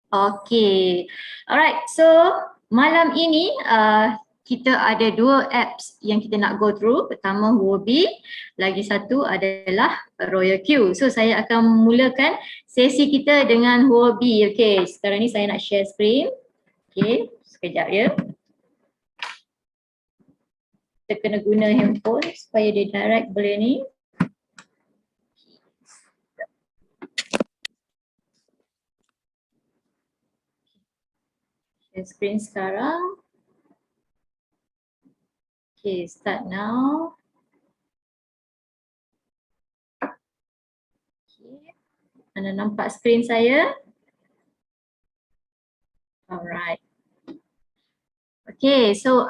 Okay, alright. So malam ini kita ada dua apps yang kita nak go through. Pertama Huobi, lagi satu adalah Royal Q. So saya akan mulakan sesi kita dengan Huobi. Okay, sekarang ni saya nak share screen. Okay, sekejap ya. Kita kena guna handphone supaya dia direct boleh ni. Share screen sekarang. Okay, start now. Okay. Anda nampak skrin saya? Alright. Okay, so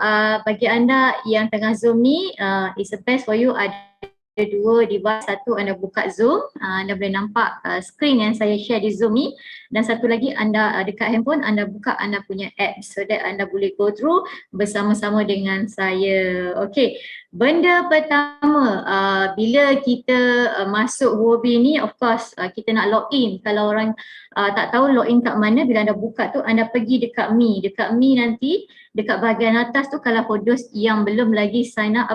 bagi anda yang tengah Zoom ni, it's the best for you ada dua device. Satu anda buka Zoom, anda boleh nampak skrin yang saya share di Zoom ni, dan satu lagi anda dekat handphone anda buka anda punya app so that anda boleh go through bersama-sama dengan saya. Okay, benda pertama bila kita masuk Huobi ni, of course kita nak login. Kalau orang tak tahu login kat mana, bila anda buka tu anda pergi dekat Mi. Dekat Mi nanti dekat bahagian atas tu, kalau for those yang belum lagi sign up,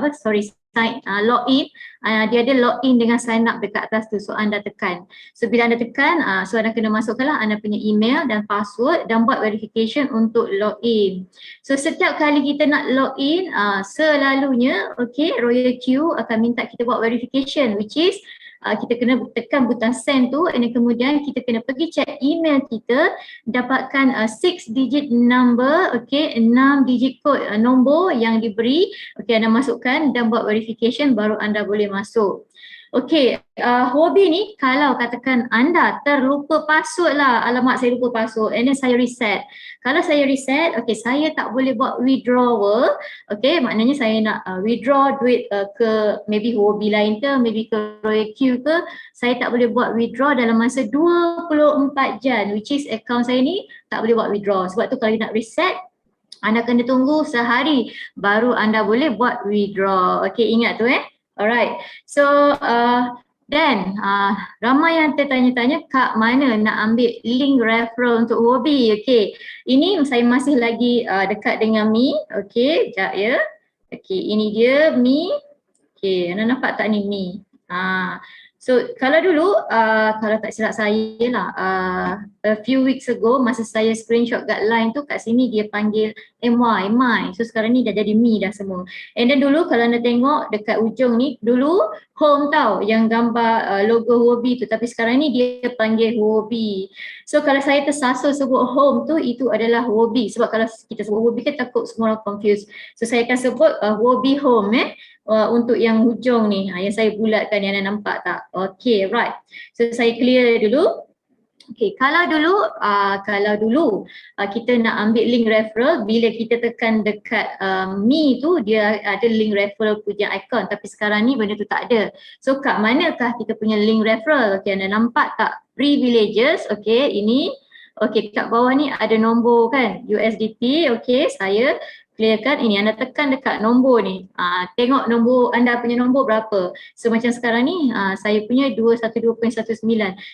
login, dia ada login dengan sign up dekat atas tu. So anda tekan. So bila anda tekan, so anda kena masukkanlah anda punya email dan password dan buat verification untuk login. So setiap kali kita nak login, selalunya okay, Royal Q akan minta kita buat verification, which is kita kena tekan butang send tu, dan kemudian kita kena pergi check email kita, dapatkan 6 digit number, okay, 6 digit code nombor yang diberi, okay, anda masukkan dan buat verification baru anda boleh masuk. Okay, Huobi ni kalau katakan anda terlupa password lah, alamak saya lupa password, and then saya reset. Kalau saya reset, okay, saya tak boleh buat withdrawal, okay, maknanya saya nak withdraw duit ke maybe Huobi lain ke, maybe ke Royal Q ke, saya tak boleh buat withdraw dalam masa 24 jam, which is account saya ni tak boleh buat withdraw. Sebab tu kalau nak reset, anda kena tunggu sehari baru anda boleh buat withdraw. Okay, ingat tu Alright, so then ramai yang tertanya-tanya kat mana nak ambil link referral untuk Huobi. Okay, ini saya masih lagi dekat dengan Mi. Okay, sekejap ya. Okay, ini dia Mi. Okay, anda nampak tak ni Mi? So kalau dulu, kalau tak silap saya lah, a few weeks ago masa saya screenshot guideline tu, kat sini dia panggil MY. So sekarang ni dah jadi Mi dah semua. And then dulu kalau anda tengok dekat ujung ni, dulu home tau yang gambar logo Huobi tu, tapi sekarang ni dia panggil Huobi. So kalau saya tersasul sebut home tu, itu adalah Huobi. Sebab kalau kita sebut Huobi kan takut semua orang confused. So saya akan sebut Huobi home untuk yang hujung ni, yang saya bulatkan, yang anda nampak tak? Okay, right. So saya clear dulu. Okay, kalau dulu kita nak ambil link referral, bila kita tekan dekat Mi tu, dia ada link referral punya icon, tapi sekarang ni benda tu tak ada. So kat manakah kita punya link referral? Okay, anda nampak tak? Privileges, okay, ini. Okay, kat bawah ni ada nombor kan, USDT, okay, saya clearkan ini, anda tekan dekat nombor ni, tengok nombor anda punya nombor berapa. So macam sekarang ni saya punya 212.19.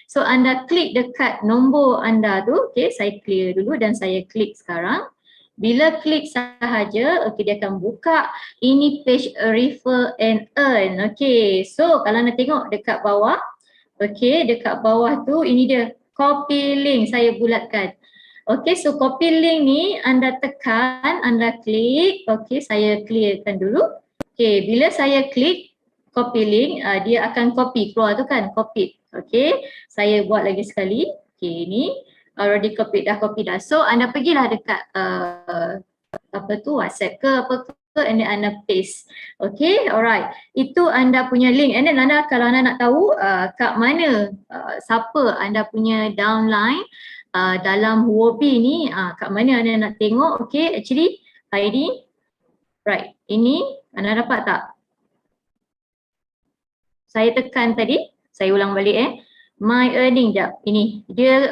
So anda klik dekat nombor anda tu, okay, saya clear dulu dan saya klik sekarang. Bila klik sahaja, okay, dia akan buka ini page refer and earn. Okay, so kalau anda tengok dekat bawah, okay, dekat bawah tu ini dia copy link, saya bulatkan. Okay, so copy link ni anda tekan, anda klik. Okay, saya clearkan dulu. Okay, bila saya klik copy link, dia akan copy, keluar tu kan, copy. Okay, saya buat lagi sekali. Okay, ni already copy dah. So anda pergilah dekat WhatsApp ke apa ke, and then anda paste. Okay, alright. Itu anda punya link, and then anda kalau anda nak tahu kat mana, siapa anda punya downline dalam Huobi ni, kat mana anda nak tengok. Okay, actually ID, right, ini anda dapat tak? Saya tekan tadi, saya ulang balik my earning, jap, ini dia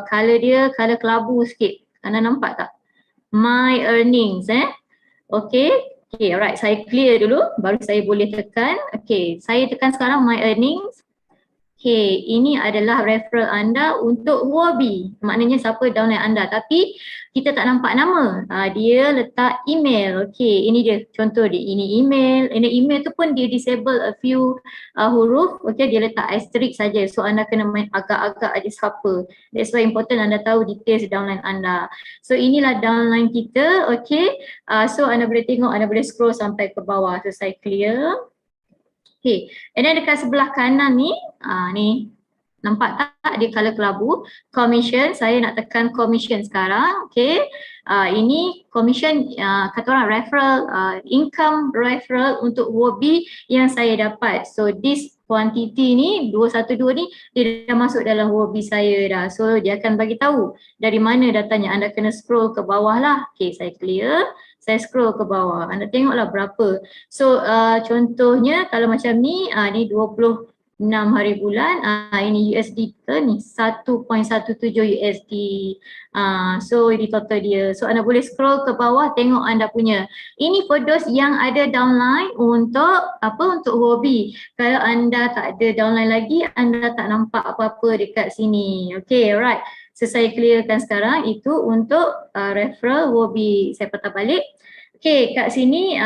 color dia color kelabu sikit, anda nampak tak? My earnings okay, alright, saya clear dulu baru saya boleh tekan. Okay, saya tekan sekarang my earnings. Okay, ini adalah referral anda untuk Huobi. Maknanya siapa downline anda. Tapi kita tak nampak nama. Dia letak email. Okay, ini dia contoh dia. Ini email. Ini email tu pun dia disable a few huruf. Okay, dia letak asterisk saja. So anda kena main agak-agak aja siapa. That's why important anda tahu details downline anda. So inilah downline kita. Okay, so anda boleh tengok, anda boleh scroll sampai ke bawah. So saya clear. Okay, and then dekat sebelah kanan ni, ni nampak tak dia colour kelabu, commission, saya nak tekan commission sekarang, okay. Ini commission, kata orang referral, income referral untuk Huobi yang saya dapat. So this quantity ni, 212 ni, dia dah masuk dalam Huobi saya dah. So dia akan bagi tahu dari mana datanya, anda kena scroll ke bawah lah. Okay, saya clear. Saya scroll ke bawah, anda tengoklah berapa. So contohnya kalau macam ni, ni 26 hari bulan, ini USD ke ni 1.17 USD. So ini total dia. So anda boleh scroll ke bawah, tengok anda punya. Ini for those yang ada downline untuk apa, untuk Huobi. Kalau anda tak ada downline lagi, anda tak nampak apa-apa dekat sini. Okay, alright. So saya clearkan sekarang itu untuk referral Huobi. Saya patah balik. Okay, kat sini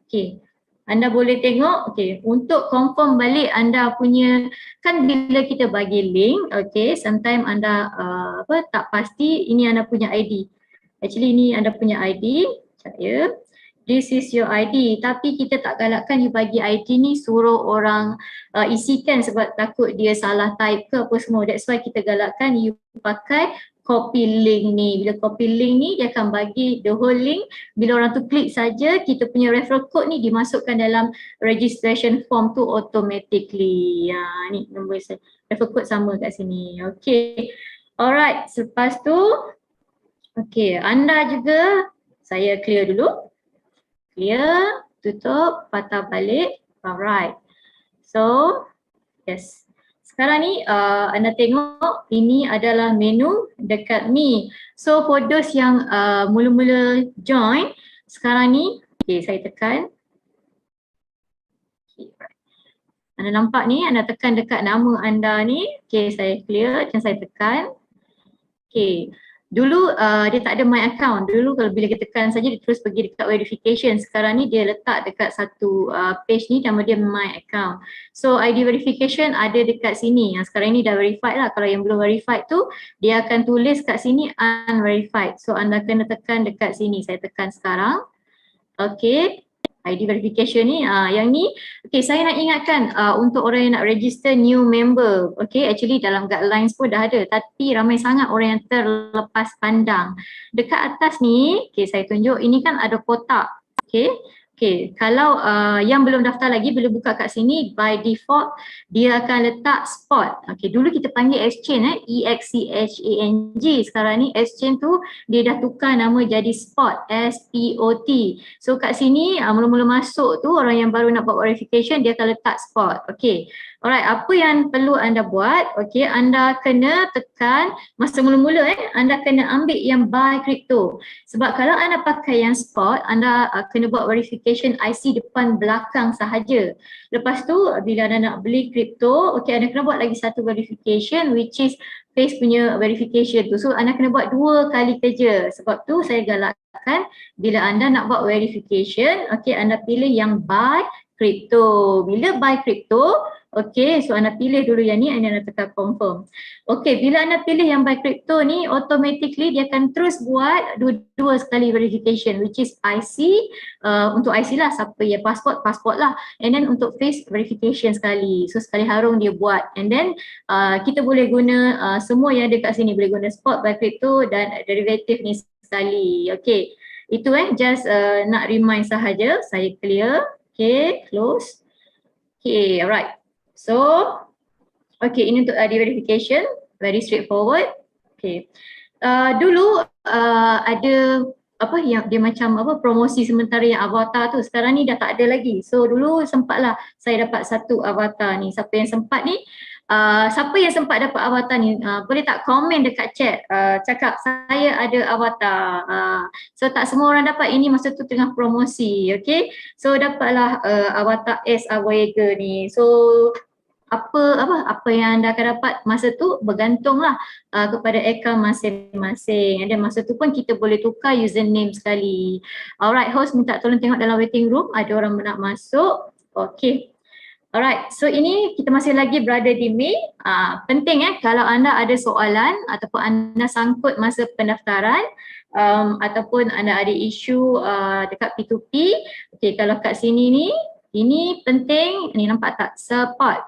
okay. Anda boleh tengok, okay, untuk confirm balik anda punya, kan bila kita bagi link, okay, sometimes anda apa tak pasti ini anda punya ID. Actually ini anda punya ID, saya. This is your ID, tapi kita tak galakkan you bagi ID ni suruh orang isikan sebab takut dia salah type ke apa semua. That's why kita galakkan you pakai copy link ni. Bila copy link ni dia akan bagi the whole link. Bila orang tu klik saja, kita punya referral code ni dimasukkan dalam registration form tu automatically. Ni nombor saya. Referral code sama kat sini. Okay. Alright, selepas tu okay, anda juga, saya clear dulu. Clear, tutup, patah balik. Alright. So, yes. Sekarang ni anda tengok ini adalah menu dekat ni. So for those yang mula-mula join, sekarang ni, okay, saya tekan. Okay, right. Anda nampak ni, anda tekan dekat nama anda ni. Okay, saya clear dan saya tekan. Okay. Dulu dia tak ada my account. Dulu kalau bila kita tekan saja dia terus pergi dekat verification. Sekarang ni dia letak dekat satu page ni nama dia my account. So ID verification ada dekat sini. Sekarang ni dah verified lah. Kalau yang belum verified tu dia akan tulis kat sini unverified. So anda kena tekan dekat sini. Saya tekan sekarang. Okay. ID verification ni, yang ni, okay, saya nak ingatkan untuk orang yang nak register new member, okay, actually dalam guidelines pun dah ada, tapi ramai sangat orang yang terlepas pandang. Dekat atas ni, okay, saya tunjuk, ini kan ada kotak, okay. Okay, kalau yang belum daftar lagi, bila buka kat sini, by default dia akan letak spot. Okay, dulu kita panggil exchange, EXCHANG. Sekarang ni exchange tu dia dah tukar nama jadi spot, SPOT. So kat sini mula-mula masuk tu orang yang baru nak buat verification dia akan letak spot. Okay, alright, apa yang perlu anda buat? Okay, anda kena tekan masa mula-mula anda kena ambil yang buy crypto. Sebab kalau anda pakai yang spot, anda kena buat verification IC depan belakang sahaja. Lepas tu bila anda nak beli crypto, okay, anda kena buat lagi satu verification which is face punya verification tu. So anda kena buat 2 kali kerja. Sebab tu saya galakkan bila anda nak buat verification, okay, anda pilih yang buy crypto. Bila buy crypto, okay, so anda pilih dulu yang ni, anda tekan confirm. Okay, bila anda pilih yang buy crypto ni, automatically dia akan terus buat dua sekali verification which is IC, untuk IC lah, siapa yang passport lah, and then untuk face verification sekali. So sekali harung dia buat, and then kita boleh guna semua yang ada kat sini, boleh guna spot, buy crypto dan derivative ni sekali. Okay, itu just nak remind sahaja. Saya clear. Okay, close. Okay, alright. So, okay, ini untuk ID verification, very straightforward. Okay, dulu ada apa yang dia macam apa promosi sementara yang avatar tu, sekarang ni dah tak ada lagi. So dulu sempatlah saya dapat satu avatar ni. Siapa yang sempat ni, siapa yang sempat dapat avatar ni, boleh tak komen dekat chat, cakap saya ada avatar. So tak semua orang dapat, ini masa tu tengah promosi. Okay, so dapatlah avatar S Awega ni. So apa yang anda akan dapat masa tu bergantunglah kepada akaun masing-masing. Dan masa tu pun kita boleh tukar username sekali. Alright, host minta tolong tengok dalam waiting room, ada orang nak masuk. Okay. Alright, so ini kita masih lagi berada di mail. Penting kalau anda ada soalan ataupun anda sangkut masa pendaftaran ataupun anda ada isu dekat P2P. Okay, kalau kat sini ni, ini penting, ni nampak tak? Support.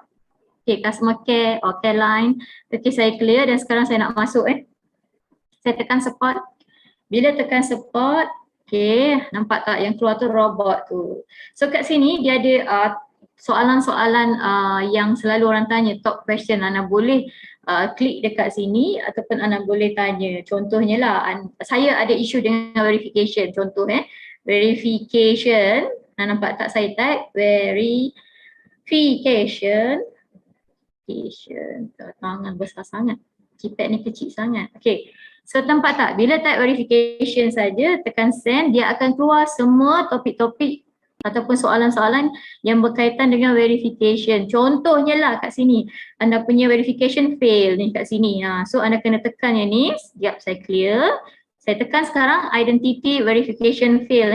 Okay, customer care or care line. Okay, saya clear dan sekarang saya nak masuk Saya tekan support. Bila tekan support, okay, nampak tak yang keluar tu robot tu. So kat sini dia ada soalan-soalan yang selalu orang tanya, top question. Anda boleh klik dekat sini ataupun anda boleh tanya. Contohnya lah, saya ada isu dengan verification. Contoh verification. Nampak tak saya type? Verification. Tangan besar sangat. Keypad ni kecil sangat. Okay. So nampak tak? Bila type verification saja, tekan send, dia akan keluar semua topik-topik ataupun soalan-soalan yang berkaitan dengan verification. Contohnya lah kat sini, anda punya verification fail ni kat sini. So anda kena tekan yang ni. Sekejap saya clear. Saya tekan sekarang identity verification fail.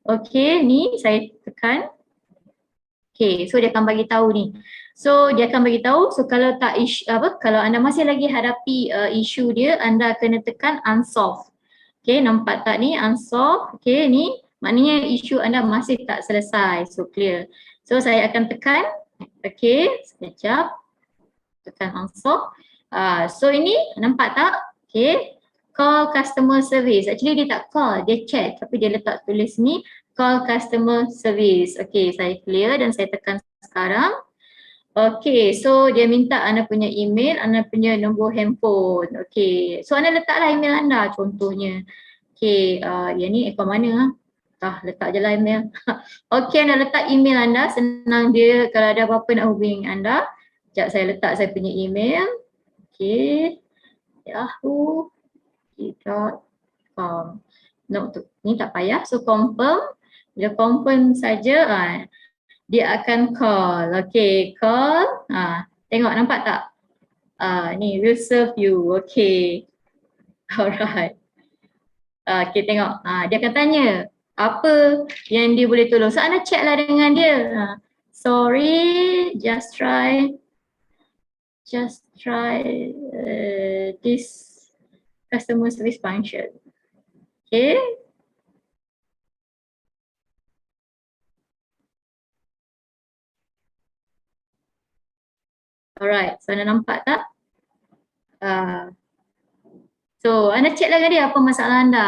Okay, ni saya tekan. Okay, so dia akan bagi tahu ni. So dia akan bagi tahu, so kalau tak kalau anda masih lagi hadapi isu dia, anda kena tekan unsolved. Okay, nampak tak ni unsolved. Okay, ni maknanya isu anda masih tak selesai. So clear. So saya akan tekan. Okay, sekejap. Tekan unsolved. So ini nampak tak? Okay, call customer service. Actually dia tak call, dia chat. Tapi dia letak tulis ni call customer service. Okay, saya clear dan saya tekan sekarang. Okay, so dia minta anda punya email, anda punya nombor handphone. Okay, so anda letaklah email anda contohnya. Okay, yang ni akaun mana? Letak je lah email. Okay, anda letak email anda, senang dia kalau ada apa-apa nak hubungi anda. Sekejap saya letak saya punya email. Okay, yahoo.com. No, ni tak payah, so confirm. Bila confirm saja, dia akan call. Okay, call. Tengok nampak tak? Ni will serve you. Okay. Alright. Okay, tengok. Dia akan tanya apa yang dia boleh tolong. So anda check lah dengan dia. Sorry, just try this customer service function. Okay. Alright, so anda nampak tak? So anda check lah dengan dia apa masalah anda,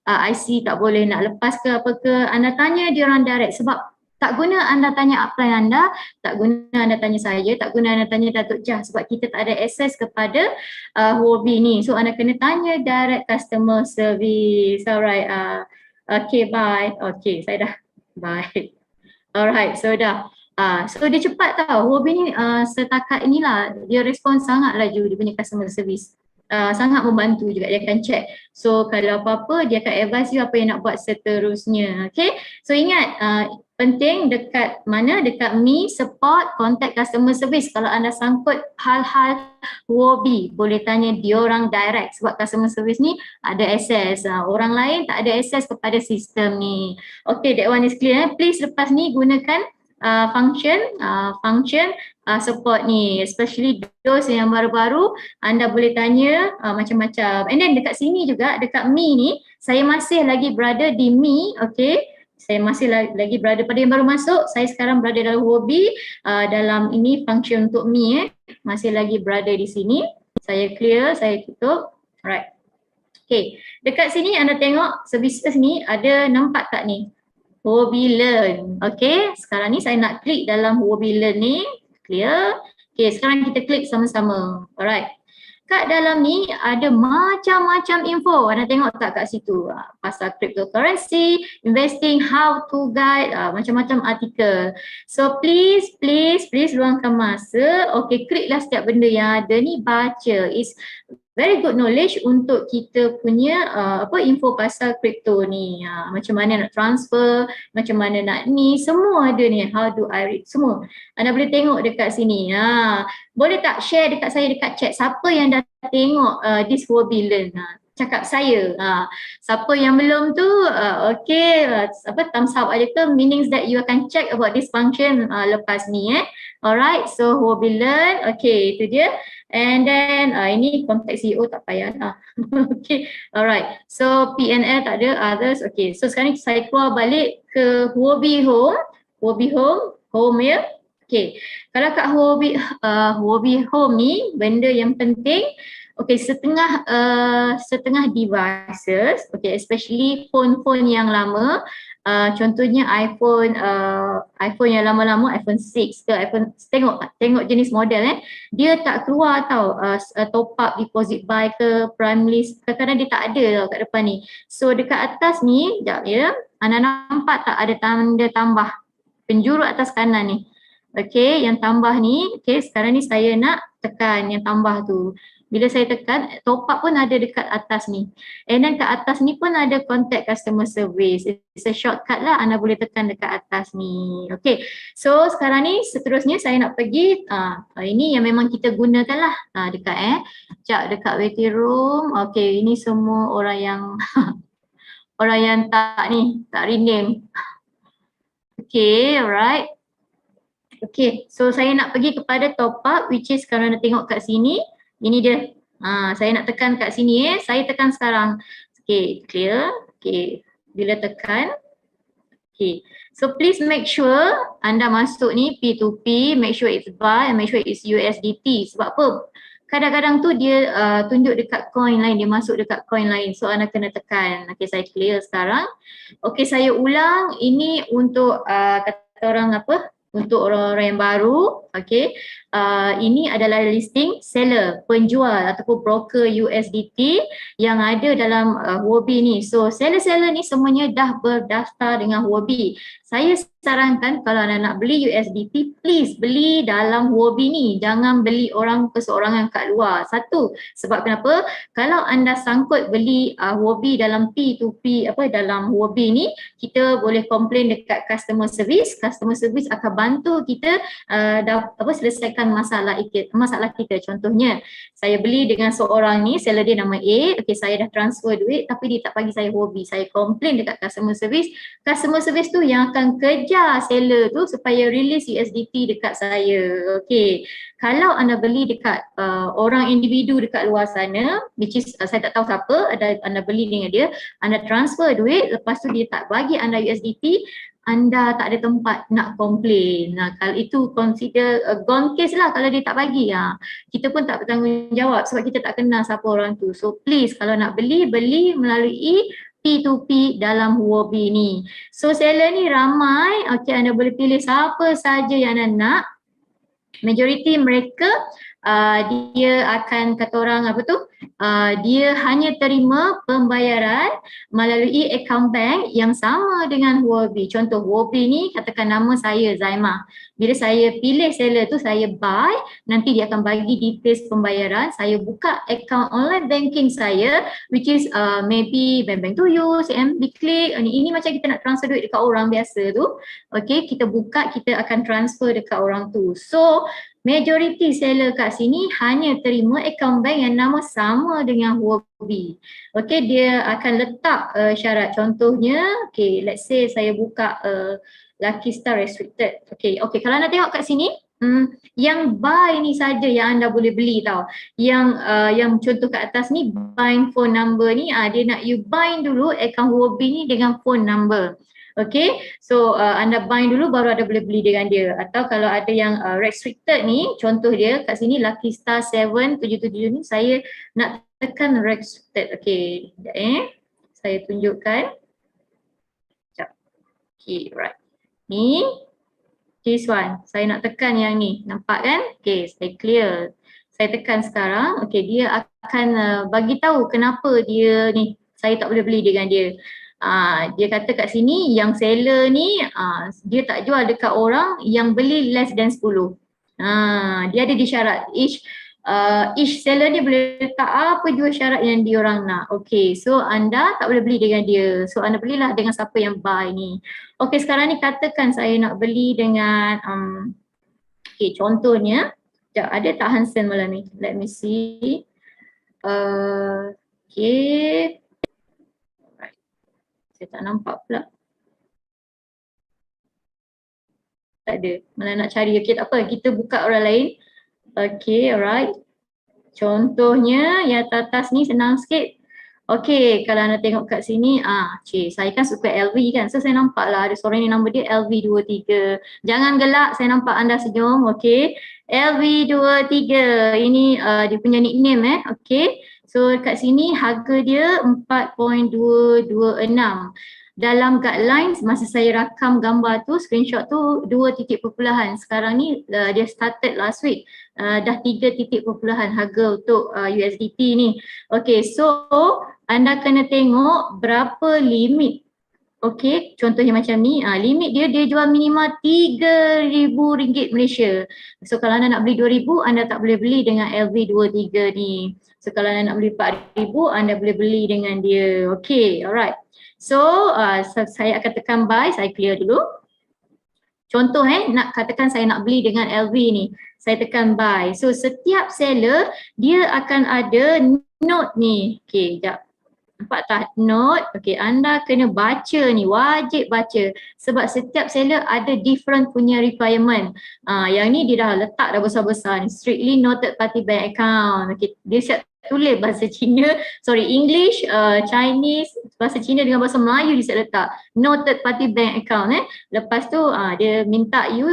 IC tak boleh nak lepas ke apa ke, anda tanya dia orang direct sebab tak guna anda tanya upline anda, tak guna anda tanya saya, tak guna anda tanya Datuk Jah sebab kita tak ada akses kepada Huobi ni. So anda kena tanya direct customer service. Alright, okay bye. Okay, saya dah bye. Alright, so dah. So dia cepat tau, Huobi ni setakat inilah dia respon sangat laju dia punya customer service. Sangat membantu juga, dia akan check. So kalau apa-apa dia akan advise you apa yang nak buat seterusnya. Okay, so ingat penting dekat mana? Dekat Me Support Contact Customer Service. Kalau anda sangkut hal-hal Huobi, boleh tanya diorang direct sebab customer service ni ada access. Orang lain tak ada access kepada sistem ni. Okay, that one is clear. Please lepas ni gunakan function support ni, especially those yang baru-baru, anda boleh tanya macam-macam. And then dekat sini juga, dekat Me ni, saya masih lagi berada di Me, okay. Saya masih lagi berada pada yang baru masuk, saya sekarang berada dalam Huobi, dalam ini function untuk Me masih lagi berada di sini. Saya clear, saya tutup. Alright. Okay, dekat sini anda tengok services ni ada, nampak tak ni? Huobi Learn. Okay, sekarang ni saya nak klik dalam Huobi Learn ni. Clear. Okay, sekarang kita klik sama-sama. Alright. Kat dalam ni ada macam-macam info. Anda tengok tak kat situ? Pasal cryptocurrency, investing, how to guide, macam-macam artikel. So please luangkan masa. Okay, kliklah setiap benda yang ada ni, baca. It's very good knowledge untuk kita punya info pasal crypto ni. Macam mana nak transfer, macam mana nak ni, semua ada ni. How do I read, semua. Anda boleh tengok dekat sini. Boleh tak share dekat saya dekat chat siapa yang dah tengok this Huobi Learn. Cakap saya. Siapa yang belum tu, okay, thumbs up aja tu, meanings that you akan check about this function lepas ni. Alright, so Huobi Learn, okay, itu dia. And then ini contact CEO tak payah lah. Okay, alright. So PNL tak ada, others. Okay, so sekarang saya keluar balik ke Huobi Home. Huobi Home, home ya. Okay, kalau kat Huobi Home ni, benda yang penting, okay, setengah devices, okay, especially phone-phone yang lama, contohnya iPhone yang lama-lama, iPhone 6 ke iPhone, tengok jenis model dia tak keluar tau top up, deposit buy ke prime list, kadang-kadang dia tak ada tau kat depan ni. So dekat atas ni, sekejap ya, anda nampak tak ada tanda tambah penjuru atas kanan ni. Okay, yang tambah ni, okay, sekarang ni saya nak tekan yang tambah tu. Bila saya tekan, top up pun ada dekat atas ni. And then kat atas ni pun ada contact customer service. It's a shortcut lah, anda boleh tekan dekat atas ni. Okay, so sekarang ni seterusnya saya nak pergi, ini yang memang kita gunakan lah dekat dekat waiting room. Okay, ini semua orang yang orang yang tak rename. Okay, alright. Okay, so saya nak pergi kepada top up, which is kalau anda tengok kat sini, ini dia. Saya nak tekan kat sini saya tekan sekarang. Okay, clear. Okay, bila tekan. Okay, so please make sure anda masuk ni P2P, make sure it's buy and make sure it's USDT. Sebab apa? Kadang-kadang tu dia tunjuk dekat coin lain, dia masuk dekat coin lain. So anda kena tekan. Okay, saya clear sekarang. Okay, saya ulang. Ini untuk kata orang apa? Untuk orang-orang yang baru, okay, ini adalah listing seller, penjual ataupun broker USDT yang ada dalam Huobi ni. So seller-seller ni semuanya dah berdaftar dengan Huobi. Saya sarankan kalau anda nak beli USDT, please beli dalam Huobi ni. Jangan beli orang perseorangan kat luar. Satu, sebab kenapa? Kalau anda sangkut beli Huobi dalam P2P, dalam Huobi ni, kita boleh komplain dekat customer service. Customer service akan bantu kita selesaikan masalah kita. Contohnya, saya beli dengan seorang ni, seller dia nama A, okay, saya dah transfer duit tapi dia tak bagi saya Huobi. Saya komplain dekat customer service. Customer service tu yang akan kejar seller tu supaya release USDT dekat saya. Okay, kalau anda beli dekat orang individu dekat luar sana, which is saya tak tahu siapa, anda beli dengan dia, anda transfer duit, lepas tu dia tak bagi anda USDT, anda tak ada tempat nak komplain. Kalau itu consider gone case lah kalau dia tak bagi. Kita pun tak bertanggungjawab sebab kita tak kenal siapa orang tu. So please kalau nak beli melalui P2P dalam Huobi ni. So seller ni ramai, okay, anda boleh pilih siapa saja yang anda nak. Majority mereka dia akan kata orang dia hanya terima pembayaran melalui account bank yang sama dengan Huobi. Contoh Huobi ni katakan nama saya Zaimah. Bila saya pilih seller tu, saya buy, nanti dia akan bagi details pembayaran. Saya buka account online banking saya, which is maybe bank to you, CMB Click. Ini macam kita nak transfer duit dekat orang biasa tu. Okay, kita buka, kita akan transfer dekat orang tu. So majority seller kat sini hanya terima account bank yang nama sama dengan Huobi. Okay, dia akan letak syarat. Contohnya, okay, let's say saya buka Lucky Star Restricted. Okay, kalau anda tengok kat sini, yang buy ni saja yang anda boleh beli tau. Yang contoh kat atas ni, bind phone number ni, dia nak you bind dulu account Huobi ni dengan phone number. Okay, so anda bind dulu baru ada boleh beli dengan dia. Atau kalau ada yang restricted ni, contoh dia kat sini Lucky Star 777 ni, saya nak tekan restricted. Okay, saya tunjukkan. Okay, right. Ni, this one, saya nak tekan yang ni, nampak kan? Okay, saya clear. Saya tekan sekarang, okay, dia akan bagi tahu kenapa dia ni, saya tak boleh beli dengan dia. Dia kata kat sini yang seller ni dia tak jual dekat orang yang beli less than 10. Dia ada di syarat each each seller dia boleh letak apa jua syarat yang diorang nak. Okay, so anda tak boleh beli dengan dia. So anda belilah dengan siapa yang buy ni. Okay, sekarang ni katakan saya nak beli dengan, okay, contohnya, sekejap, ada tak Hansen malam ni? Let me see. Okay. Alright. Saya tak nampak pula. Tak ada. Mana nak cari. Okay, tak apa. Kita buka orang lain. Okay, alright. Contohnya yang atas ni senang sikit. Okay, kalau anda tengok kat sini, saya kan suka LV kan. So saya nampak lah ada seorang ni nama dia LV23. Jangan gelak, saya nampak anda senyum. Okay, LV23. Ini dia punya nickname Okay. So kat sini harga dia 4.226. Dalam guidelines masa saya rakam gambar tu, screenshot tu 2 titik perpuluhan. Sekarang ni dia started last week. Dah 3 titik perpuluhan harga untuk USDT ni. Okay, so anda kena tengok berapa limit. Okay, contohnya macam ni, limit dia jual minimal RM3,000 Malaysia. So kalau anda nak beli RM2,000, anda tak boleh beli dengan LV23 ni. So kalau anda nak beli RM4,000, anda boleh beli dengan dia. Okay, alright. So saya akan tekan buy, saya clear dulu. Contoh nak katakan saya nak beli dengan LV ni. Saya tekan buy. So setiap seller dia akan ada note ni. Okay, sekejap. Nampak tak note? Okay, anda kena baca ni, wajib baca. Sebab setiap seller ada different punya requirement. Yang ni dia dah letak dah besar-besar ni. Strictly noted party bank account. Okay, dia siap tulis bahasa Cina, English, Chinese, bahasa Cina dengan bahasa Melayu dia siap letak. Noted party bank account Lepas tu dia minta you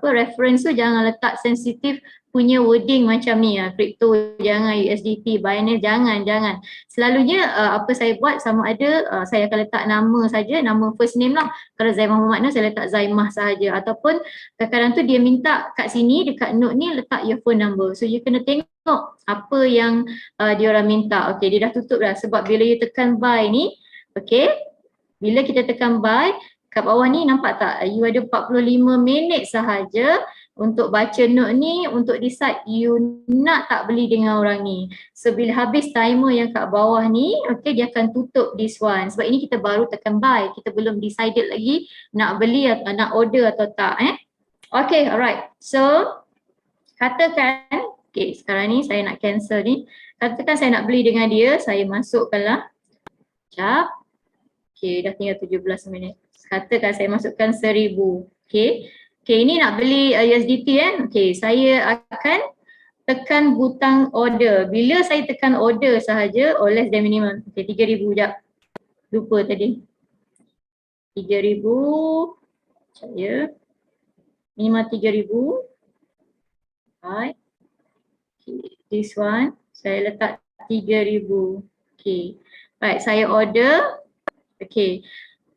reference tu jangan letak sensitif punya wording macam ni crypto jangan, USDT, Binance jangan. Selalunya apa saya buat sama ada saya akan letak nama saja, nama first name lah. Kalau Zaimah Muhammad saya letak Zaimah sahaja, ataupun kadang-kadang tu dia minta kat sini dekat note ni letak your phone number. So you kena tengok apa yang dia orang minta. Okay, dia dah tutup dah sebab bila you tekan buy ni, okay, bila kita tekan buy kat bawah ni nampak tak, you ada 45 minit sahaja untuk baca note ni, untuk decide you nak tak beli dengan orang ni. So bila habis timer yang kat bawah ni, okay, dia akan tutup this one. Sebab ini kita baru tekan buy, kita belum decided lagi nak beli atau nak order atau tak Okay, alright. So katakan, okay, sekarang ni saya nak cancel ni. Katakan saya nak beli dengan dia, saya masukkanlah. Sekejap. Okay, dah tinggal 17 minit. Katakan saya masukkan 1,000. Okay. Okay, ini nak beli USDT Okay, saya akan tekan butang order. Bila saya tekan order sahaja, less than minimum. Okay, 3,000 sekejap. Lupa tadi. 3,000. Saya. Minimal 3,000. Right. Okay, this one. Saya letak 3,000. Okay. Right, saya order. Okay.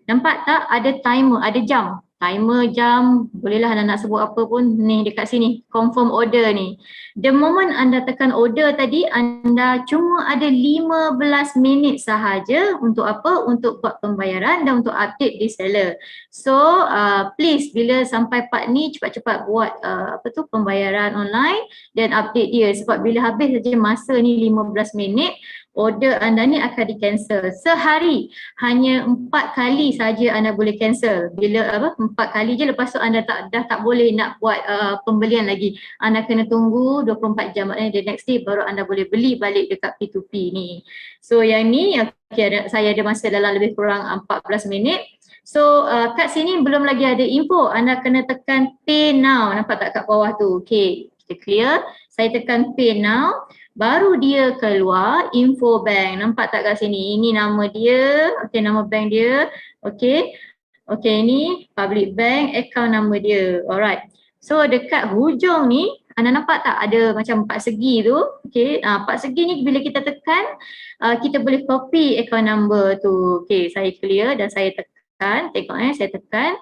Nampak tak ada timer, ada jam. Timer, jam, bolehlah anda nak sebut apa pun ni dekat sini, confirm order ni. The moment anda tekan order tadi, anda cuma ada 15 minit sahaja untuk apa? Untuk buat pembayaran dan untuk update di seller. So please bila sampai part ni cepat-cepat buat pembayaran online dan update dia, sebab bila habis saja masa ni 15 minit, order anda ni akan di cancel. Sehari hanya 4 kali saja anda boleh cancel. Bila 4 kali je, lepas tu anda dah tak boleh nak buat pembelian lagi. Anda kena tunggu 24 jam, maknanya the next day baru anda boleh beli balik dekat P2P ni. So yang ni okay, saya ada masa dalam lebih kurang 14 minit. So kat sini belum lagi ada info, anda kena tekan pay now. Nampak tak kat bawah tu? Okay, kita clear. Saya tekan pay now. Baru dia keluar info bank. Nampak tak kat sini? Ini nama dia. Okay, nama bank dia. Okay. Okay, ini public bank, account nama dia. Alright. So dekat hujung ni, anda nampak tak ada macam 4 segi tu? Okay, 4 segi ni bila kita tekan, kita boleh copy account number tu. Okay, saya clear dan saya tekan. Tengok saya tekan.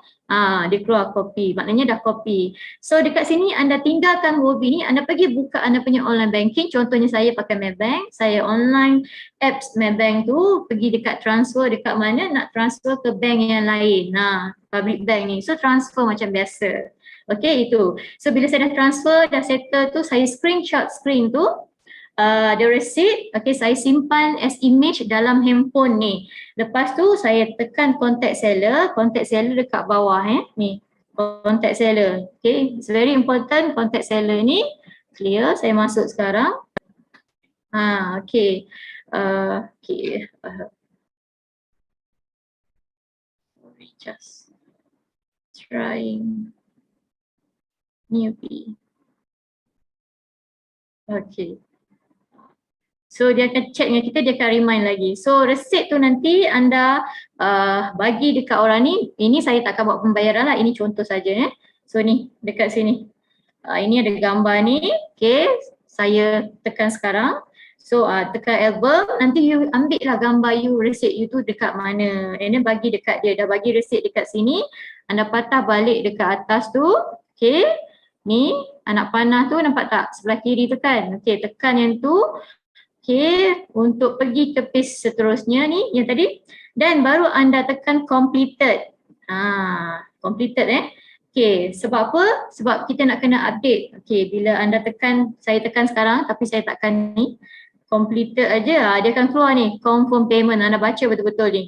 Dia keluar copy, maknanya dah copy. So dekat sini anda tinggalkan Huobi ni, anda pergi buka anda punya online banking. Contohnya saya pakai Maybank, saya online apps Maybank tu, pergi dekat transfer, dekat mana nak transfer ke bank yang lain. Public bank ni, so transfer macam biasa. Okay, itu. So bila saya dah transfer, dah settle tu, saya screenshot screen tu, the receipt, okay, saya simpan as image dalam handphone ni. Lepas tu saya tekan contact seller dekat bawah ni, contact seller. Okay, it's very important contact seller ni. Clear, saya masuk sekarang. Okay. Okay. Just trying newbie. Okay. So dia akan check dengan kita, dia akan remind lagi. So receipt tu nanti anda bagi dekat orang ni. Ini saya takkan buat pembayaran lah, ini contoh saja. So ni dekat sini. Ini ada gambar ni. Okay, saya tekan sekarang. So tekan album, nanti you ambil lah gambar you, receipt you tu dekat mana. And then bagi dekat dia, dah bagi receipt dekat sini. Anda patah balik dekat atas tu. Okay, ni anak panah tu nampak tak sebelah kiri tu kan. Okay, tekan yang tu. Okay, untuk pergi ke page seterusnya ni yang tadi, dan baru anda tekan completed. Completed Okay, sebab apa? Sebab kita nak kena update. Okay, bila anda tekan, saya tekan sekarang tapi saya takkan ni, completed aja, dia akan keluar ni, confirm payment. Anda baca betul-betul ni.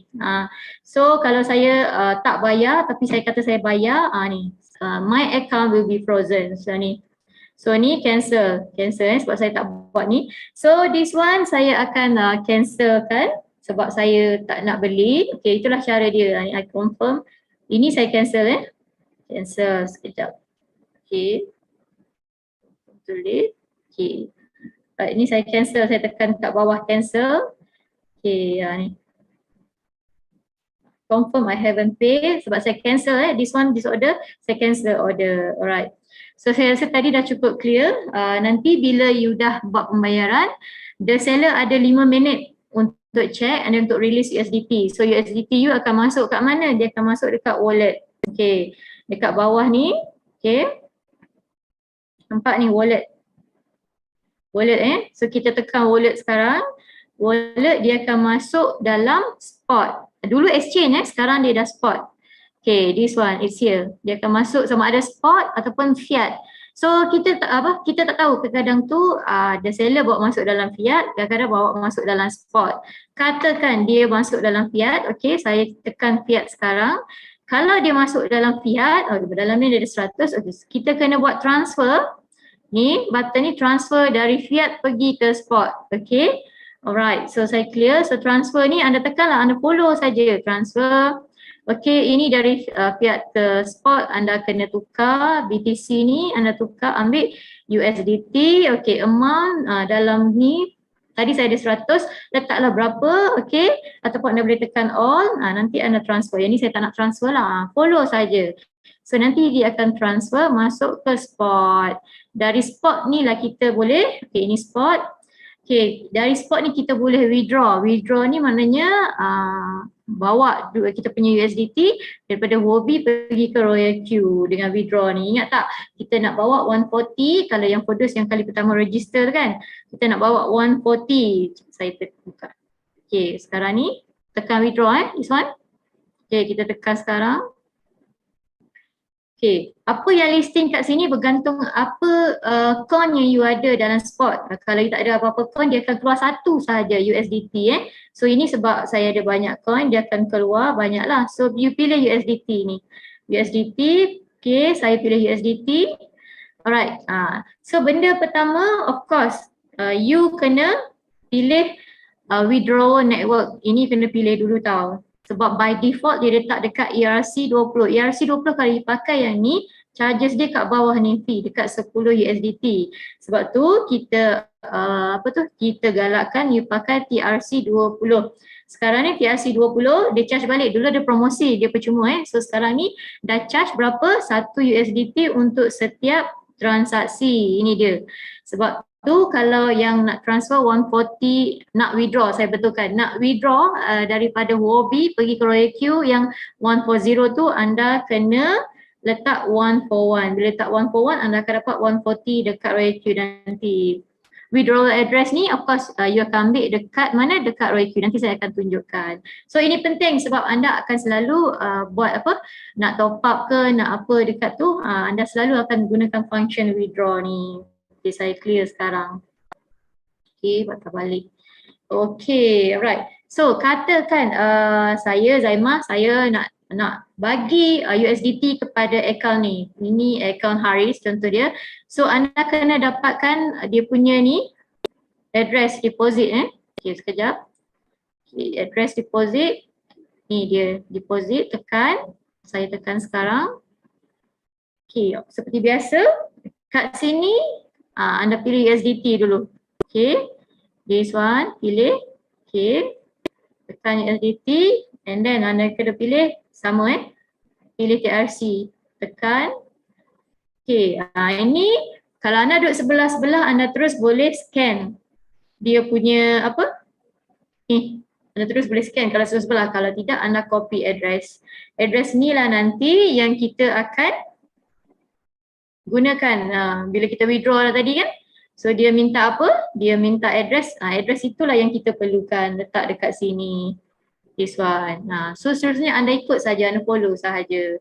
So kalau saya tak bayar tapi saya kata saya bayar, ni, my account will be frozen. So ni. So ni cancel sebab saya tak buat ni. So this one saya akan cancelkan sebab saya tak nak beli. Okay, itulah cara dia. I confirm. Ini saya cancel cancel sekejap. Okay. Tulis. Okay. Ini saya cancel, saya tekan kat bawah cancel. Okay, ni. Confirm I haven't paid sebab saya cancel this order, saya cancel order. Alright. So saya rasa tadi dah cukup clear. Nanti bila you dah buat pembayaran, the seller ada 5 minit untuk check and untuk release USDT. So USDT you akan masuk kat mana? Dia akan masuk dekat wallet. Okay, dekat bawah ni. Okay, nampak ni wallet. Wallet So kita tekan wallet sekarang. Wallet dia akan masuk dalam spot. Dulu exchange sekarang dia dah spot. Okay, this one is here. Dia akan masuk sama ada spot ataupun fiat. So kita tak tahu, kadang-kadang tu the seller bawa masuk dalam fiat, kadang-kadang bawa masuk dalam spot. Katakan dia masuk dalam fiat, okay, saya tekan fiat sekarang. Kalau dia masuk dalam fiat, dalam ni dia ada 100, okay, kita kena buat transfer. Ni button ni transfer dari fiat pergi ke spot. Okay, alright, so saya clear. So transfer ni anda tekanlah, anda follow saja transfer. Okay, ini dari fiat ke spot, anda kena tukar BTC ni, anda tukar ambil USDT. Okay, amount dalam ni tadi saya ada 100, letaklah berapa, okay, ataupun anda boleh tekan all, nanti anda transfer. Yang ni saya tak nak transfer lah, follow saja. So nanti dia akan transfer masuk ke spot. Dari spot ni lah kita boleh, okay, ini spot. Okay, dari spot ni kita boleh withdraw. Withdraw ni maknanya bawa kita punya USDT daripada Huobi pergi ke Royal Q dengan withdraw ni. Ingat tak, kita nak bawa 140, kalau yang Fodos yang kali pertama register kan, kita nak bawa 140. Saya buka. Okay, sekarang ni tekan withdraw this one. Okay, kita tekan sekarang. Okay, apa yang listing kat sini bergantung apa coin yang you ada dalam spot. Kalau you tak ada apa-apa coin, dia akan keluar satu sahaja USDT So ini sebab saya ada banyak coin, dia akan keluar banyak lah. So you pilih USDT ni. USDT, okay, saya pilih USDT. Alright, so benda pertama of course you kena pilih withdrawal network. Ini kena pilih dulu tau. Sebab by default dia letak dekat ERC20. ERC20 kalau you pakai yang ni, charges dia kat bawah ni fee, dekat 10 USDT. Sebab tu kita kita galakkan you pakai TRC20. Sekarang ni TRC20 dia charge balik. Dulu ada promosi, dia percuma So sekarang ni dah charge berapa? 1 USDT untuk setiap transaksi. Ini dia. Sebab tu kalau yang nak transfer 140, nak withdraw, saya betulkan, nak withdraw daripada Huobi pergi ke Royal Q yang 140 tu, anda kena letak 1 for 1. Bila letak 1 for 1, anda akan dapat 140 dekat Royal Q nanti. withdrawal address ni of course you akan ambil dekat mana, dekat ROIQ. Nanti saya akan tunjukkan. So ini penting sebab anda akan selalu buat apa, nak top up ke, nak apa dekat tu, anda selalu akan gunakan function withdraw ni. Okay, saya clear sekarang. Okay, patah balik. Okay, alright. So katakan saya Zaimah, saya nak bagi USDT kepada akaun ni. Ini akaun Haris contoh dia. So anda kena dapatkan dia punya ni address deposit Okay, sekejap. Okay, address deposit. Ni dia deposit, tekan. Saya tekan sekarang. Okay, seperti biasa kat sini anda pilih USDT dulu. Okay, this one pilih. Okay, tekan USDT and then anda kena pilih sama pilih TRC, tekan. Okay, ini kalau anda duduk sebelah-sebelah anda terus boleh scan dia punya apa ni, anda terus boleh scan kalau sebelah-sebelah. Kalau tidak anda copy address. Address ni lah nanti yang kita akan gunakan bila kita withdraw lah tadi kan. So dia minta apa? Dia minta address. Address itulah yang kita perlukan letak dekat sini. This one. So seterusnya anda ikut saja, anda follow sahaja.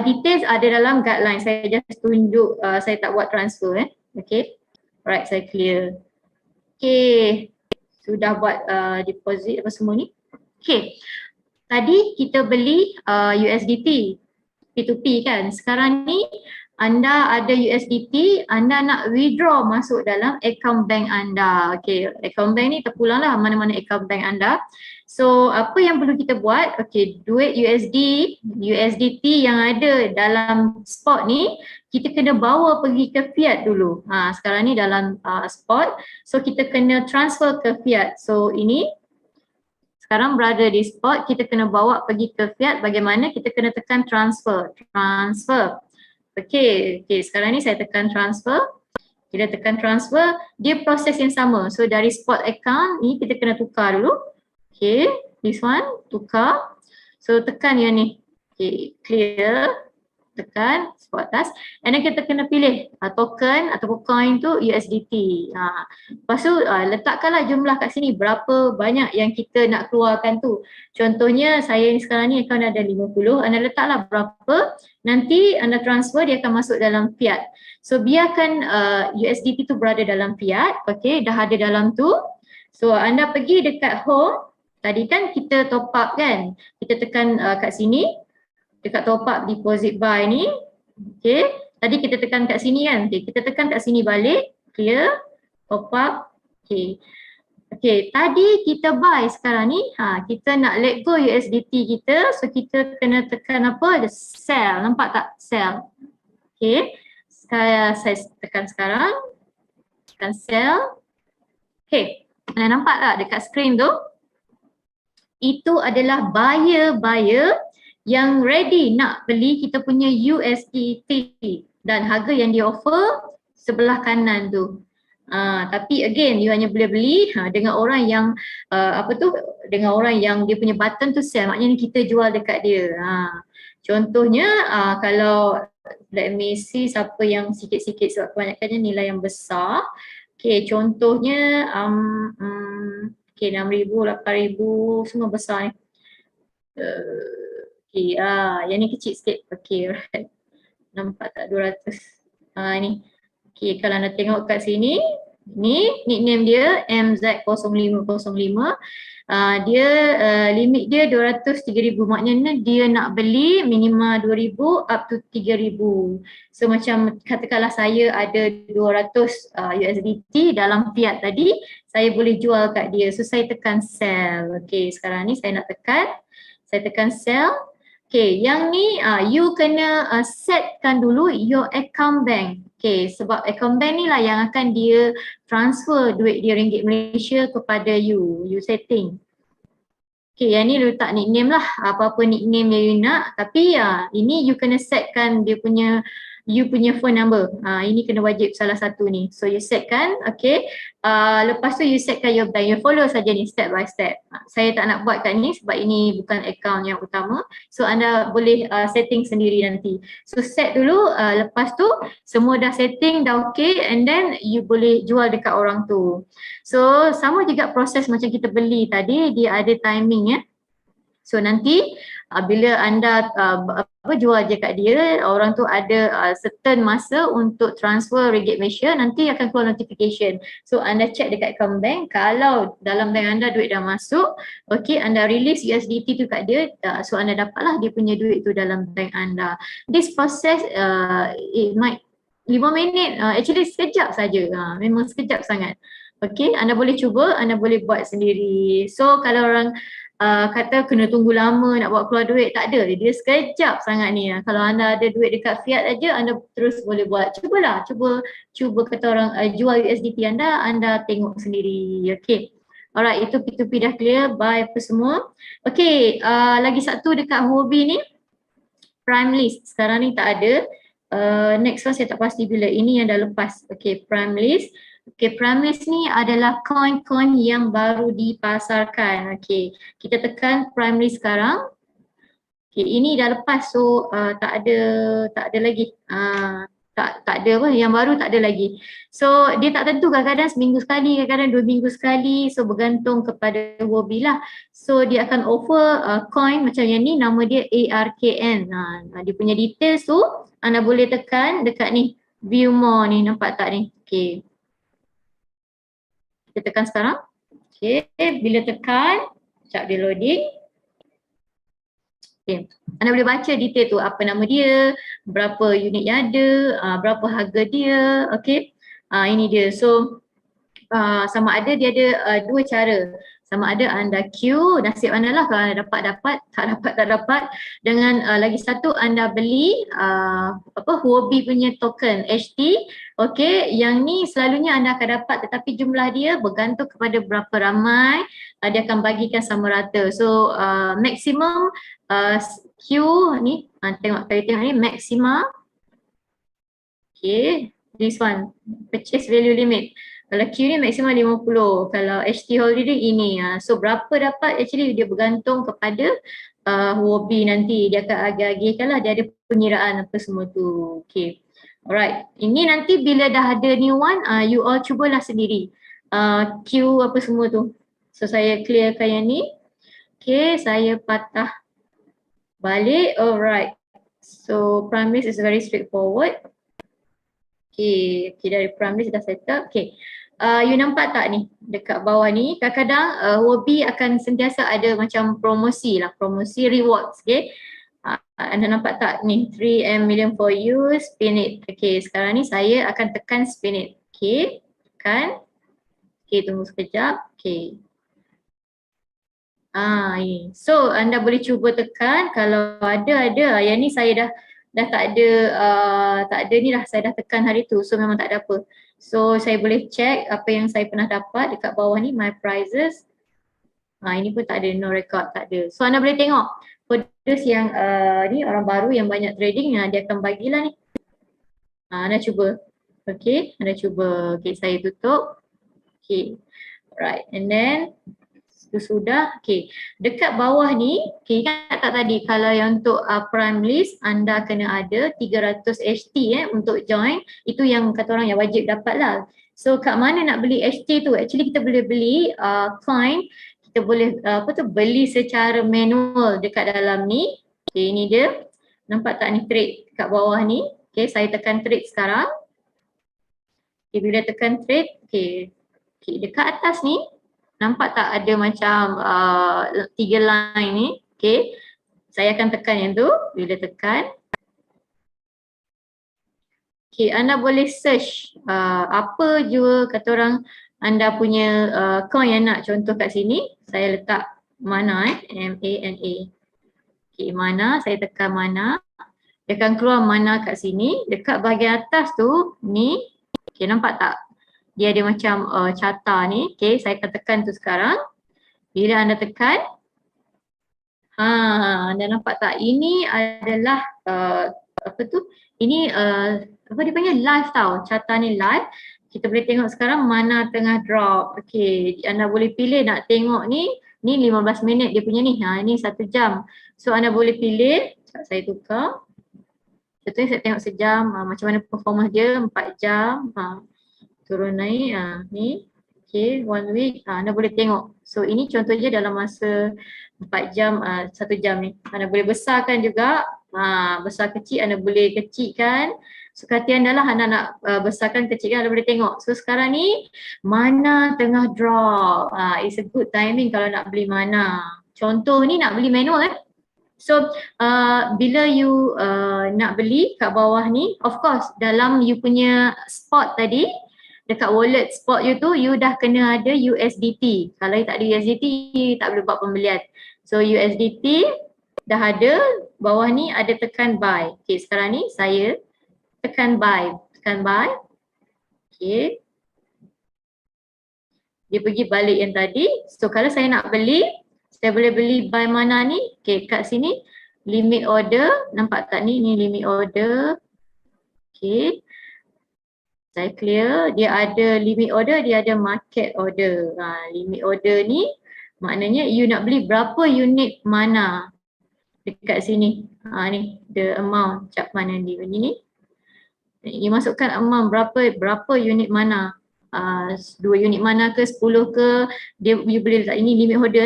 Details ada dalam guideline. Saya just tunjuk, saya tak buat transfer Okay. Alright, saya clear. Okay. Sudah buat deposit apa semua ni. Okay. Tadi kita beli USDT P2P kan. Sekarang ni anda ada USDT, anda nak withdraw masuk dalam account bank anda. Okay, account bank ni terpulang lah mana-mana account bank anda. So apa yang perlu kita buat, okay, duit USDT yang ada dalam spot ni kita kena bawa pergi ke fiat dulu. Sekarang ni dalam spot, so kita kena transfer ke fiat. So ini sekarang berada di spot, kita kena bawa pergi ke fiat. Bagaimana? Kita kena tekan transfer. Okay, sekarang ni saya tekan transfer. Kita tekan transfer, dia proses yang sama. So dari spot account ni kita kena tukar dulu. Okay, this one, tukar. So tekan yang ni. Okay, clear. Tekan spot task. And then kita kena pilih token atau coin tu USDT. Lepas tu letakkanlah jumlah kat sini berapa banyak yang kita nak keluarkan tu. Contohnya saya ni sekarang ni account ada 50. Anda letaklah berapa. Nanti anda transfer dia akan masuk dalam fiat. So biarkan USDT tu berada dalam fiat. Okay, dah ada dalam tu. So anda pergi dekat home. Tadi kan kita top up kan. Kita tekan kat sini. Dekat top up deposit buy ni. Okay. Tadi kita tekan kat sini kan. Okay. Kita tekan kat sini balik. Clear. Top up. Okay. Okay. Tadi kita buy sekarang ni. Kita nak let go USDT kita. So kita kena tekan apa? The sell. Nampak tak? Sell. Okay. Saya tekan sekarang. Tekan sell. Okay. Nampak tak dekat screen tu? Itu adalah buyer yang ready nak beli kita punya USDT dan harga yang dia offer sebelah kanan tu. Tapi again you hanya boleh beli dengan orang yang dengan orang yang dia punya button tu sell, maknanya kita jual dekat dia. Contohnya kalau let me see siapa yang sikit-sikit sebab kebanyakannya nilai yang besar. Okay, contohnya 6,000, 8,000 semua besar ni. Okay, yang ni kecil sikit. Okay, right. Nampak tak 200? Ni. Okay, kalau anda tengok kat sini, ni nickname dia MZ0505. Dia limit dia 203,000. Maknanya dia nak beli minimal 2,000 up to 3,000. So macam katakanlah saya ada 200 USDT dalam fiat tadi, saya boleh jual kat dia. So saya tekan sell. Okay, sekarang ni saya nak tekan. Saya tekan sell. Okay, yang ni you kena setkan dulu your account bank. Okay, sebab account bank ni lah yang akan dia transfer duit dia ringgit Malaysia kepada you. You setting. Okay, yang ni letak nickname lah. Apa-apa nickname yang you nak. Tapi ini you kena setkan dia punya you punya phone number. Ini kena wajib salah satu ni. So you setkan, okay. Lepas tu you setkan your bank. You follow saja ni step by step. Saya tak nak buat kat ni sebab ini bukan account yang utama. So anda boleh setting sendiri nanti. So set dulu, lepas tu semua dah setting, dah okay, and then you boleh jual dekat orang tu. So sama juga proses macam kita beli tadi, dia ada timing ya. So nanti bila anda jual je kat dia, orang tu ada certain masa untuk transfer ringgit Malaysia, nanti akan keluar notification. So anda check dekat account bank, kalau dalam bank anda duit dah masuk, okay, anda release USDT tu kat dia, so anda dapatlah dia punya duit tu dalam bank anda. This process it might 5 minit, actually sekejap saja, memang sekejap sangat. Okay, anda boleh cuba, anda boleh buat sendiri. So kalau orang kata kena tunggu lama nak buat keluar duit, tak ada, dia sekejap sangat ni. Kalau anda ada duit dekat fiat aja, anda terus boleh buat. Cubalah, cuba kata orang jual USDT anda tengok sendiri. Okay, alright, itu P2P dah clear, bye apa semua. Okay, lagi satu dekat Huobi ni, prime list sekarang ni tak ada. Next one saya tak pasti bila, ini yang dah lepas. Okay, prime list. Okay, prime list ni adalah coin-coin yang baru dipasarkan. Okay, kita tekan prime list sekarang. Okay, ini dah lepas, so tak ada lagi. Tak ada apa, yang baru tak ada lagi. So dia tak tentu, kadang-kadang seminggu sekali, kadang-kadang 2 minggu sekali. So bergantung kepada Huobi lah. So dia akan offer coin macam yang ni, nama dia ARKN. Dia punya details tu anda boleh tekan dekat ni, view more ni, nampak tak ni? Okay, kita tekan sekarang. Okay, bila tekan, sekejap dia loading. Okay, anda boleh baca detail tu, apa nama dia, berapa unit yang ada, berapa harga dia. Okay, ini dia. So sama ada dia ada dua cara. Sama ada anda queue, nasib anda lah kalau anda dapat, tak dapat. Dengan lagi satu anda beli Huobi punya token HT. Okay, yang ni selalunya anda akan dapat, tetapi jumlah dia bergantung kepada berapa ramai dia akan bagikan sama rata. So maximum queue ni, tengok ni maxima. Okay, this one purchase value limit. Kalau Q ni maksimum 50, kalau HT holiday ini. So berapa dapat, actually dia bergantung kepada Huobi nanti. Dia akan agih-agihkan lah, dia ada pengiraan apa semua tu. Okay, alright. Ini nanti bila dah ada new one, you all cubalah sendiri. Q apa semua tu. So saya clearkan yang ni. Okay, saya patah balik. Alright. So prime list is very straightforward. Okay, dari prime list dah set up. Okay, you nampak tak ni dekat bawah ni, kadang-kadang Huobi akan sentiasa ada macam promosi lah, promosi rewards. Okay, anda nampak tak ni, 3M million for you, spin it. Okay, sekarang ni saya akan tekan spin it. Okay, tekan. Okay, tunggu sekejap. Okay, ini. So anda boleh cuba tekan, kalau ada. Yang ni saya dah tak ada ni dah, saya dah tekan hari tu, so memang tak ada apa. So saya boleh check apa yang saya pernah dapat dekat bawah ni, my prizes. Ini pun tak ada, no record, tak ada. So anda boleh tengok followers yang ni orang baru yang banyak trading, dia akan bagilah ni. Anda cuba. Okay, anda cuba. Okay, saya tutup. Okay, right, and then sudah. Okay, dekat bawah ni, okay, ingat tak tadi kalau yang untuk prime list anda kena ada 300 HT untuk join, itu yang kata orang yang wajib dapat lah. So kat mana nak beli HT tu, actually kita boleh beli coin, kita boleh beli secara manual dekat dalam ni. Okay, ini dia, nampak tak ni trade kat bawah ni. Okay, saya tekan trade sekarang. Okay, bila tekan trade, okay, dekat atas ni nampak tak ada macam 3 line ni. Okay, saya akan tekan yang tu. Bila tekan, okay, anda boleh search apa jua kata orang anda punya coin yang nak. Contoh kat sini saya letak mana, MANA. Okay, mana, saya tekan mana, dia akan keluar mana kat sini. Dekat bahagian atas tu ni, okay, nampak tak? Dia ada macam carta ni. Okay, saya akan tekan tu sekarang. Bila anda tekan, anda nampak tak? Ini adalah apa tu, ini apa dia panggil, live tau, carta ni live. Kita boleh tengok sekarang mana tengah drop. Okay, anda boleh pilih nak tengok ni 15 minit dia punya ni, ini 1 jam. So anda boleh pilih, saya tukar. Contohnya saya tengok sejam, macam mana performance dia, 4 jam, turun naik, ni. Okay, 1 week, anda boleh tengok. So ini contohnya dalam masa 4 jam, 1 jam ni. Anda boleh besarkan juga, besar kecil anda boleh kecilkan. Suka hati anda lah, anda nak besarkan kecilkan anda boleh tengok. So sekarang ni mana tengah drop, it's a good timing kalau nak beli mana. Contoh ni nak beli manual So bila you nak beli kat bawah ni, of course dalam you punya spot tadi, dekat wallet spot you tu, you dah kena ada USDT. Kalau you tak ada USDT, you tak boleh buat pembelian. So USDT dah ada, bawah ni ada tekan buy. Okay, sekarang ni saya tekan buy. Okay. Dia pergi balik yang tadi. So kalau saya nak beli, saya boleh beli buy mana ni? Okay, kat sini limit order, nampak tak ni? Ni limit order. Okay. Saya clear, dia ada limit order, dia ada market order. Limit order ni maknanya you nak beli berapa unit mana dekat sini. Ni, the amount, cap mana ni, ni. You masukkan amount berapa unit mana. 2 unit mana ke, 10 ke, dia you boleh letak, ini limit order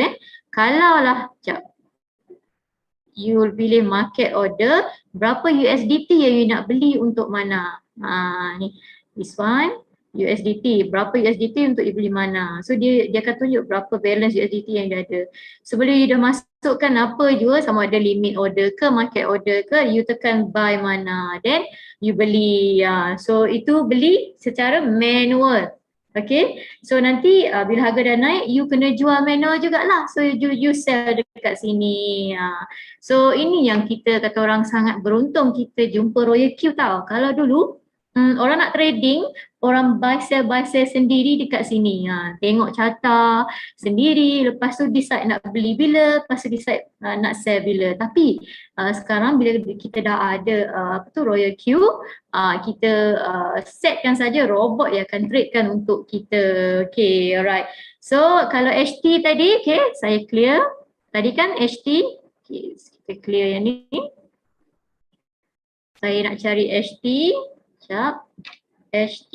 Kalau lah, you pilih market order, berapa USDT yang you nak beli untuk mana. Ni, this one, USDT, berapa USDT untuk you beli mana. So dia akan tunjuk berapa balance USDT yang dia ada. So bila you dah masukkan apa juga, sama ada limit order ke, market order ke, you tekan buy mana, then you beli. So itu beli secara manual. Okay, so nanti bila harga dah naik, you kena jual manual jugalah. So you sell dekat sini. So ini yang kita kata orang sangat beruntung kita jumpa Royal Q tau. Kalau dulu orang nak trading, orang buy sell sendiri dekat sini. Tengok carta sendiri, lepas tu decide nak beli bila, lepas tu decide nak sell bila. Tapi sekarang bila kita dah ada Royal Q, kita setkan saja robot yang akan tradekan untuk kita. Okay, alright. So kalau HT tadi, okay, saya clear. Tadi kan HT, okay, kita clear yang ni. Saya nak cari HT. HT,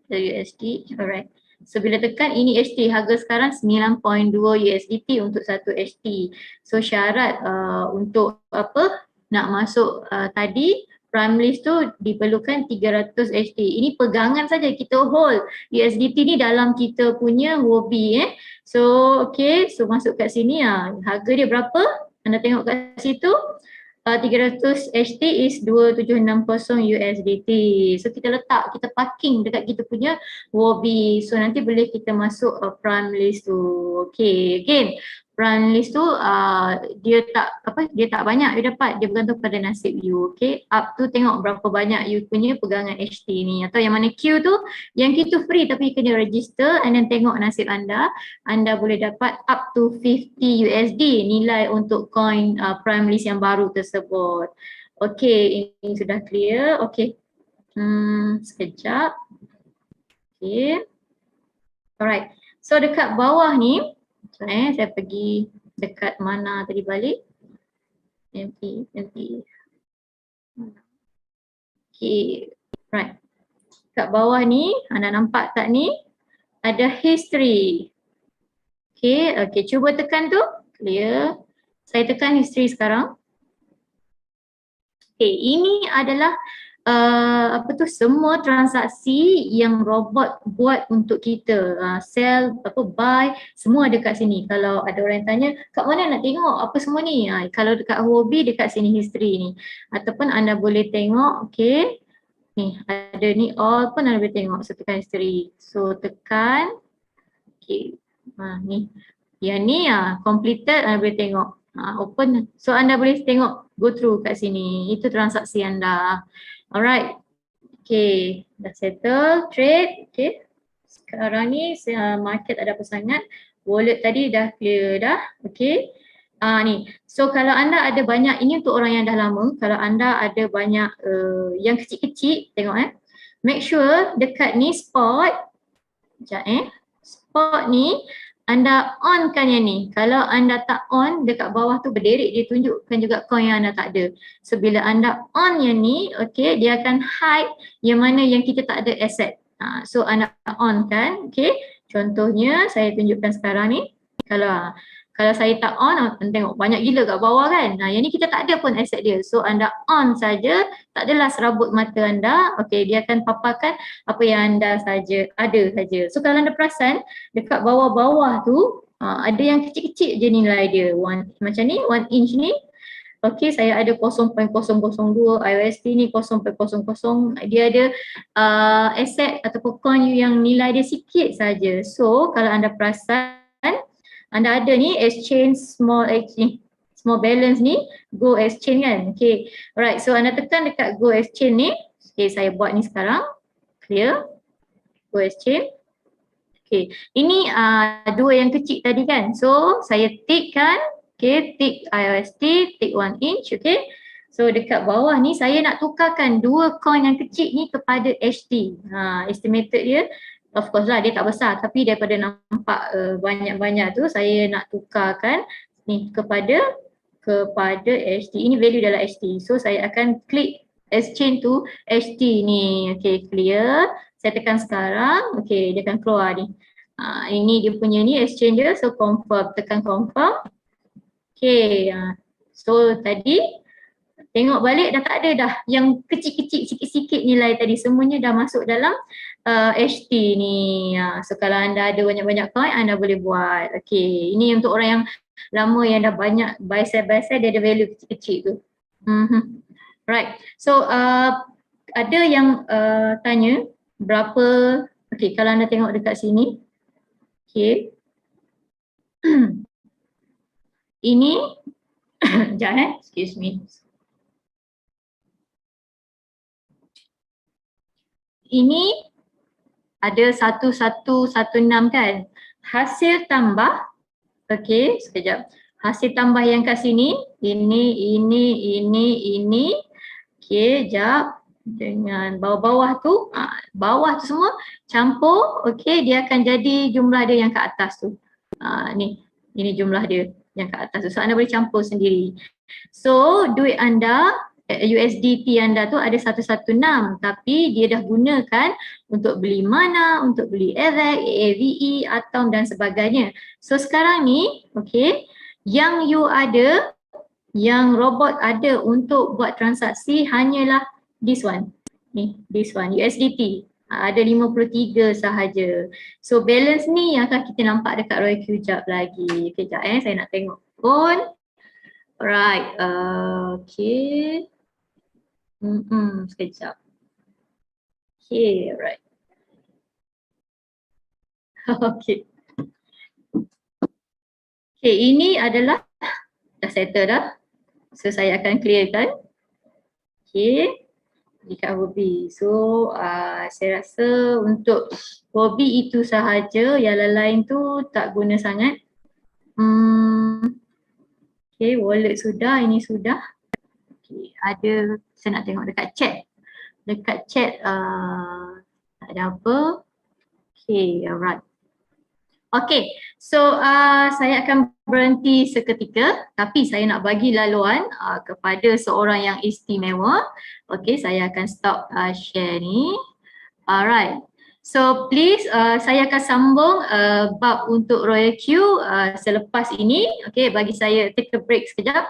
USD, alright. So bila tekan ini HT, harga sekarang 9.2 USDT untuk satu HT. So syarat untuk apa nak masuk tadi prime list tu diperlukan 300 HT. Ini pegangan saja, kita hold USDT ni dalam kita punya Huobi So okay, so masuk kat sini harga dia berapa? Anda tengok kat situ. 300 HT is 2760 USDT. So kita letak, kita parking dekat kita punya Huobi. So nanti boleh kita masuk prime list tu. Okay, again prime list tu dia tak banyak you dapat, dia bergantung pada nasib you. Okay, up to tengok berapa banyak you punya pegangan HT ni, atau yang mana Q tu, yang Q tu free tapi kena register and then tengok nasib anda. Anda boleh dapat up to 50 USD nilai untuk coin prime list yang baru tersebut. Okay, ini sudah clear. Okay, sekejap. Okay, alright. So dekat bawah ni, saya pergi dekat mana tadi balik. Empty. Okay, right. Kat bawah ni, anda nampak tak ni? Ada history. Okay, cuba tekan tu. Clear. Saya tekan history sekarang. Okay, ini adalah semua transaksi yang robot buat untuk kita. Sell, buy, semua ada kat sini. Kalau ada orang yang tanya, kat mana nak tengok apa semua ni? Kalau dekat Huobi, dekat sini history ni. Ataupun anda boleh tengok, okay. Ni, ada ni all pun anda boleh tengok. So tekan history. So tekan, okay. Ni, yang ni completed anda boleh tengok. Open. So anda boleh tengok, go through kat sini. Itu transaksi anda. Alright, okay, dah settle, trade, okay. Sekarang ni market ada apa sangat, wallet tadi dah clear dah, okay. Ni. So kalau anda ada banyak, ini untuk orang yang dah lama, kalau anda ada banyak yang kecil-kecil, tengok make sure dekat ni spot, sekejap spot ni anda on kan yang ni. Kalau anda tak on, dekat bawah tu berderet dia tunjukkan juga coin yang anda tak ada. So bila anda on yang ni, okay, dia akan hide yang mana yang kita tak ada asset. So anda on kan, okay. Contohnya saya tunjukkan sekarang ni. Kalau saya tak on, tengok banyak gila kat bawah kan. Yang ni kita tak ada pun asset dia. So anda on saja, tak adalah serabut mata anda. Okay, dia akan paparkan apa yang anda saja ada saja. So kalau anda perasan, dekat bawah-bawah tu ada yang kecil-kecil je nilai dia. Macam ni, 1 inch ni. Okay, saya ada 0.002, IUSD ni 0.00. Dia ada aset ataupun coin yang nilai dia sikit saja. So kalau anda perasan, anda ada ni exchange small balance ni, go exchange kan. Okay, alright, so anda tekan dekat go exchange ni. Okay, saya buat ni sekarang, clear, go exchange. Okay, ini dua yang kecil tadi kan. So saya tick kan, okay, tick IUSD, tick 1 inch, okay. So dekat bawah ni saya nak tukarkan dua coin yang kecil ni kepada HT. Estimated dia, of course lah dia tak besar, tapi daripada nampak banyak-banyak tu saya nak tukarkan ni kepada HT. Ini value dalam HT. So saya akan klik exchange to HT ni. Okay, clear. Saya tekan sekarang, okay, dia akan keluar ni. Ini dia punya ni exchange dia, so confirm, tekan confirm. Okay, so tadi tengok balik dah tak ada dah yang kecil-kecil sikit-sikit nilai tadi, semuanya dah masuk dalam HT ni. So kalau anda ada banyak-banyak coin, anda boleh buat. Okay, ini untuk orang yang lama yang dah banyak buy sell dia ada value kecil-kecil tu. Right, so ada yang tanya berapa, okay, kalau anda tengok dekat sini, okay. Ini, sekejap excuse me. Ini ada 1116 kan, hasil tambah, okay, sekejap. Hasil tambah yang kat sini, ini, okay, sekejap. Dengan bawah-bawah tu, bawah tu semua campur, okay, dia akan jadi jumlah dia yang kat atas tu. Ini jumlah dia yang kat atas tu. So anda boleh campur sendiri. So duit anda, USDT anda tu ada 116, tapi dia dah gunakan untuk beli mana, untuk beli AVAX, AVE, Atom dan sebagainya. So sekarang ni, okay, yang you ada, yang robot ada untuk buat transaksi hanyalah this one, this one, USDT. Ada 53 sahaja. So balance ni yang akan kita nampak dekat ROIQ jap lagi. Okay, jap saya nak tengok pun. Alright, okay. Sekejap. Okay, alright. Okay. Okay, ini adalah dah settle dah. So saya akan clearkan. Okay. Dekat Huobi. So saya rasa untuk Huobi itu sahaja, yang lain tu tak guna sangat. Okay, wallet sudah, ini sudah. Okay, ada, saya nak tengok dekat chat. Dekat chat tak ada apa. Okay, alright. Okay, so saya akan berhenti seketika, tapi saya nak bagi laluan kepada seorang yang istimewa. Okay, saya akan stop share ni. Alright, so please saya akan sambung bab untuk ROIQ selepas ini. Okay, bagi saya take a break sekejap.